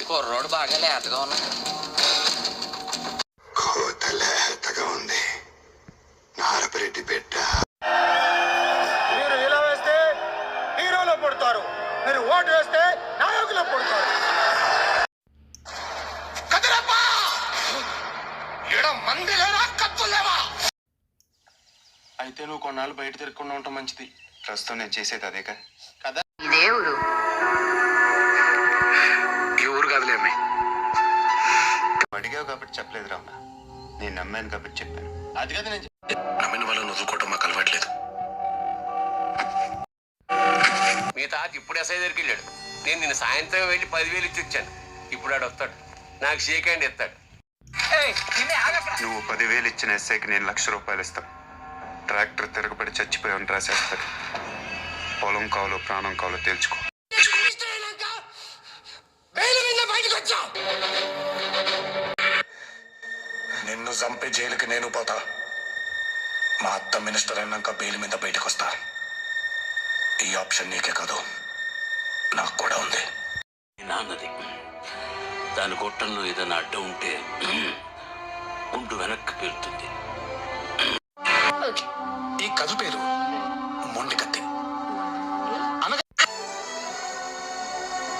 కుర్రోడు బాగా లేతగా ఉన్నాడు. కోత లేతగా ఉంది. నారపరెడ్డి బిడ్డ. మీరు ఇలా వేస్తే హీరోలో పడతారు, మీరు ఓటు వేస్తే నాయకులో పడతారు. కదిరప్పా మంది లేరా, కత్తులేవా? అయితే నువ్వు కొన్నాళ్ళు బయట తిరగకుండా ఉండటం మంచిది. ప్రస్తుతం నేను చేసేది అదే కదా. ఇదే ఊరు. ఈ ఊరు కాదులేమ్మి. అడిగావు కాబట్టి చెప్పలేదు రామ్మ. నేను నమ్మాను కాబట్టి చెప్పాను. అది కదా నేను నమ్మిన వాళ్ళని వదులుకోవటం మాకు అలవాట్లేదు. మీ తాత ఇప్పుడు ఎస్ఐ దగ్గరికి వెళ్ళాడు. నేను నిన్న సాయంత్రం వెళ్ళి 10,000 ఇచ్చి వచ్చాను. ఇప్పుడు ఆడు వస్తాడు, నాకు షేక్ హ్యాండ్ ఇస్తాడు. నువ్వు 10,000 ఇచ్చిన ఎస్ఐకి నేను ₹1,00,000 ఇస్తాను. ట్రాక్టర్ తిరగబడి చచ్చిపోయామని రాసేస్తాడు. పొలం కావాలో ప్రాణం కావాలో తేల్చుకో. నిన్ను చంపే జైలుకి నేను పోతా. మా అత్త మినిస్టర్ అయినాక బెయిల్ మీద బయటకు వస్తా. ఈ ఆప్షన్ నీకే కాదు, నాకు కూడా ఉంది. నాన్నది దాని గొట్టంలో ఏదైనా అడ్డం ఉంటే గుండు వెనక్కి పెడుతుంది. ఈ కథ పేరు మొండి కత్తి.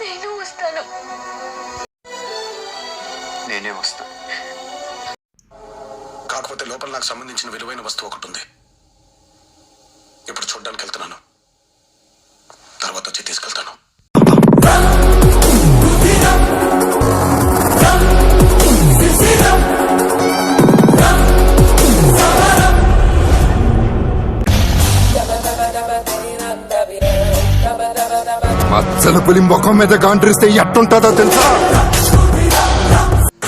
నేను వస్తాను. నేనే వస్తాను. కాకపోతే లోపల నాకు సంబంధించిన విలువైన వస్తువు ఒకటి ఉంది. ఇప్పుడు చూడ్డానికి వెళ్తున్నాను, తర్వాత వచ్చి తీసుకెళ్తాను. మచ్చల పులి ముఖం మీద గాండ్రిస్తే ఎట్టుంటుందో తెలుసా?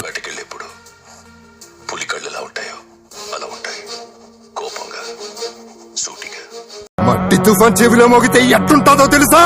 బయటికెళ్ళేప్పుడు పులి కళ్ళు ఎలా ఉంటాయో అలా ఉంటాయి. కోపంగా, సూటిగా. మట్టి తుఫాన్ చెవిలో మోగితే ఎట్టుంటుందో తెలుసా?